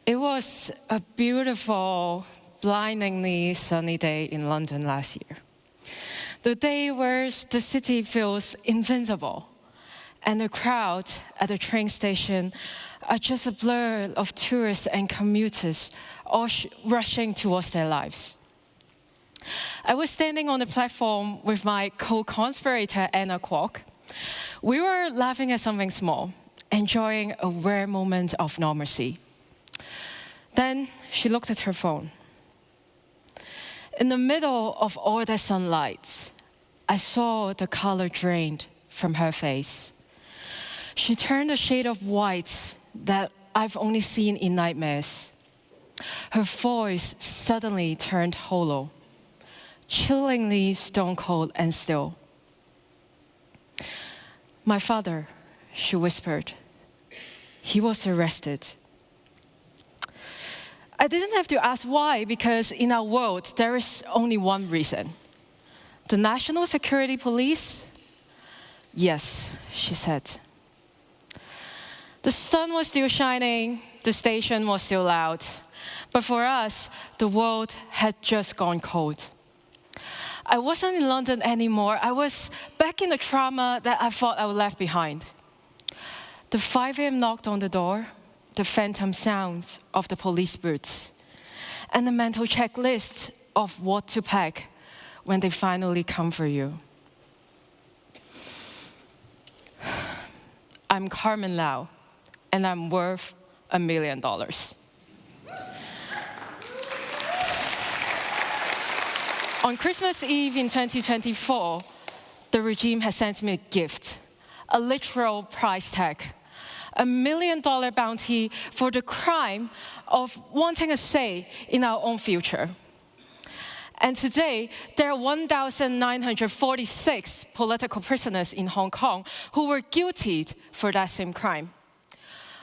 It was a beautiful, blindingly sunny day in London last year. The day where the city feels invincible, and the crowd at the train station are just a blur of tourists and commuters all rushing towards their lives. I was standing on the platform with my co-conspirator, Anna Kwok. We were laughing at something small, enjoying a rare moment of normalcy. Then she looked at her phone. In the middle of all the sunlight, I saw the color drained from her face. She turned a shade of white that I've only seen in nightmares. Her voice suddenly turned hollow, chillingly stone cold and still. "My father," she whispered. "He was arrested." I didn't have to ask why, because in our world, there is only one reason. The National Security Police? "Yes," she said. The sun was still shining, the station was still loud. But for us, the world had just gone cold. I wasn't in London anymore. I was back in the trauma that I thought I would left behind. The 5 a.m. knocked on the door, the phantom sounds of the police boots, and the mental checklist of what to pack when they finally come for you. I'm Carmen Lau, and I'm worth $1 million. On Christmas Eve in 2024, the regime has sent me a gift, a literal price tag, $1 million bounty for the crime of wanting a say in our own future. And today, there are 1,946 political prisoners in Hong Kong who were guilty for that same crime.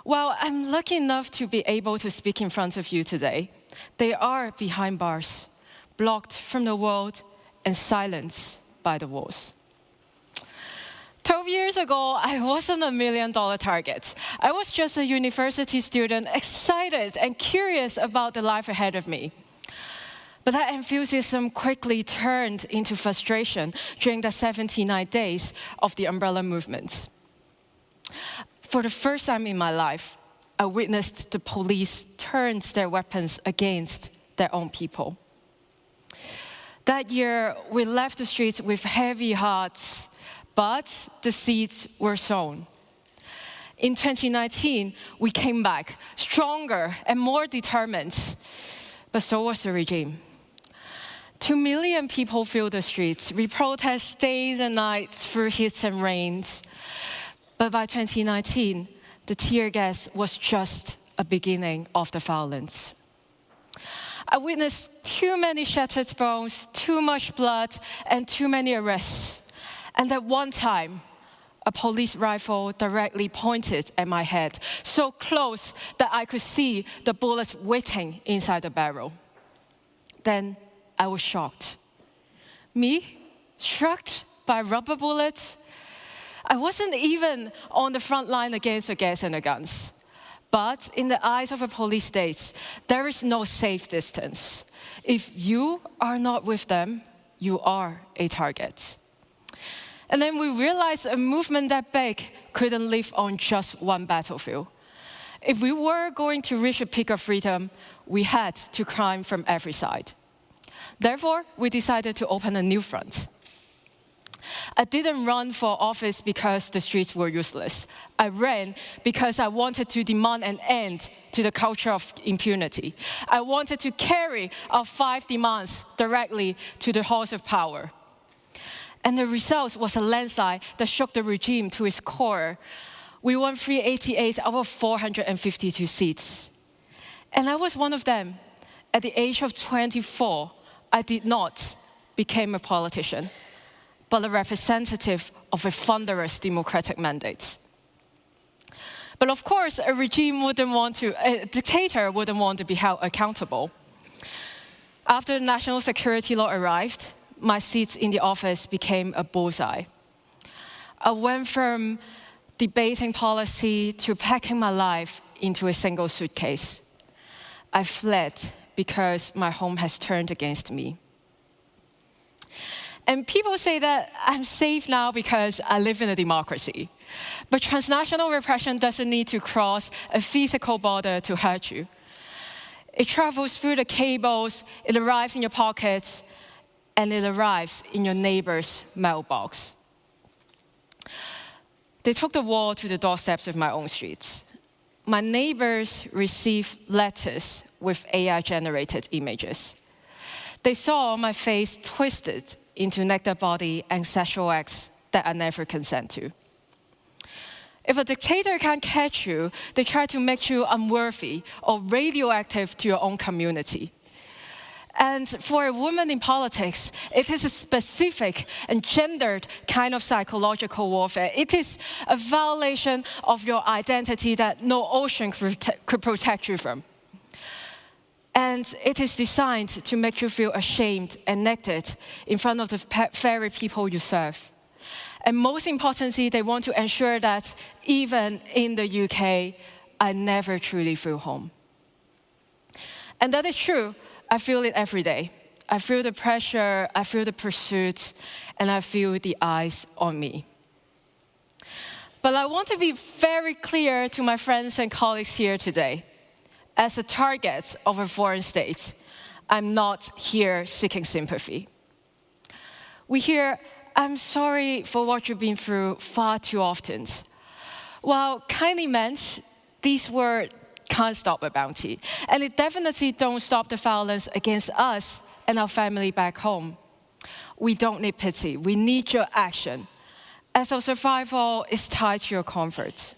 While I'm lucky enough to be able to speak in front of you today, they are behind bars, blocked from the world and silenced by the walls. 12 years ago, I wasn't a $1 million target. I was just a university student, excited and curious about the life ahead of me. But that enthusiasm quickly turned into frustration during the 79 days of the umbrella movement. For the first time in my life, I witnessed the police turn their weapons against their own people. That year, we left the streets with heavy hearts, but the seeds were sown. In 2019, we came back stronger and more determined, but so was the regime. 2 million people filled the streets. We protest days and nights through heat and rains. But by 2019, the tear gas was just a beginning of the violence. I witnessed too many shattered bones, too much blood, and too many arrests. And at one time, a police rifle directly pointed at my head, so close that I could see the bullets waiting inside the barrel. Then I was shocked. Me? Struck by rubber bullets? I wasn't even on the front line against the gas and the guns. But in the eyes of a police state, there is no safe distance. If you are not with them, you are a target. And then we realized a movement that big couldn't live on just one battlefield. If we were going to reach a peak of freedom, we had to climb from every side. Therefore, we decided to open a new front. I didn't run for office because the streets were useless. I ran because I wanted to demand an end to the culture of impunity. I wanted to carry our 5 demands directly to the halls of power. And the result was a landslide that shook the regime to its core. We won 388 out of 452 seats. And I was one of them. At the age of 24, I did not become a politician, but a representative of a thunderous democratic mandate. But of course, a dictator wouldn't want to be held accountable. After the national security law arrived, my seat in the office became a bullseye. I went from debating policy to packing my life into a single suitcase. I fled because my home has turned against me. And people say that I'm safe now because I live in a democracy. But transnational repression doesn't need to cross a physical border to hurt you. It travels through the cables, it arrives in your pockets, and it arrives in your neighbor's mailbox. They took the war to the doorsteps of my own streets. My neighbors received letters with AI-generated images. They saw my face twisted into naked body and sexual acts that I never consent to. If a dictator can't catch you, they try to make you unworthy or radioactive to your own community. And for a woman in politics, it is a specific and gendered kind of psychological warfare. It is a violation of your identity that no ocean could protect you from. And it is designed to make you feel ashamed and naked in front of the very people you serve. And most importantly, they want to ensure that even in the UK, I never truly feel home. And that is true. I feel it every day. I feel the pressure, I feel the pursuit, and I feel the eyes on me. But I want to be very clear to my friends and colleagues here today. As a target of a foreign state, I'm not here seeking sympathy. We hear, "I'm sorry for what you've been through" far too often. While kindly meant, these words can't stop a bounty. And it definitely don't stop the violence against us and our family back home. We don't need pity. We need your action, as our survival is tied to your comfort.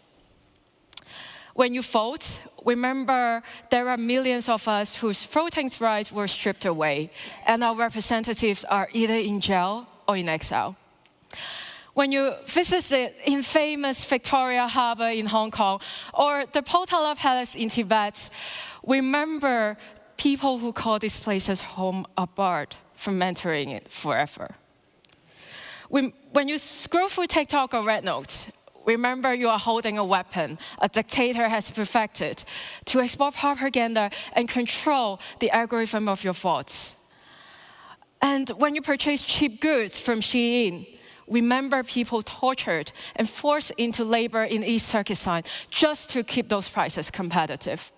When you vote, remember there are millions of us whose voting rights were stripped away, and our representatives are either in jail or in exile. When you visit the infamous Victoria Harbour in Hong Kong or the Potala Palace in Tibet, remember people who call these places home are barred from entering it forever. When you scroll through TikTok or Red Note, remember you are holding a weapon a dictator has perfected to export propaganda and control the algorithm of your thoughts. And when you purchase cheap goods from Shein, remember people tortured and forced into labor in East Turkestan just to keep those prices competitive.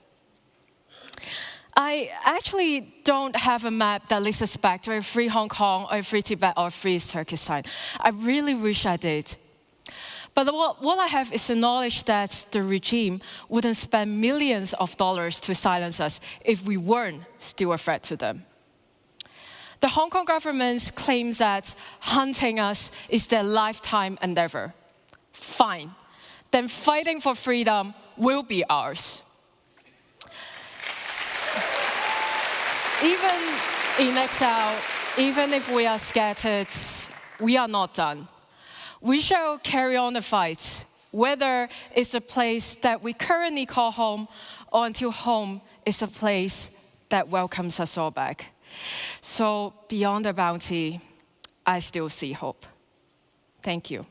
I actually don't have a map that leads us back to a free Hong Kong or a free Tibet or a free East Turkestan. I really wish I did. But what I have is the knowledge that the regime wouldn't spend millions of dollars to silence us if we weren't still a threat to them. The Hong Kong government claims that hunting us is their lifetime endeavour. Fine. Then fighting for freedom will be ours. Even in exile, even if we are scattered, we are not done. We shall carry on the fight, whether it's a place that we currently call home or until home is a place that welcomes us all back. So beyond the bounty, I still see hope. Thank you.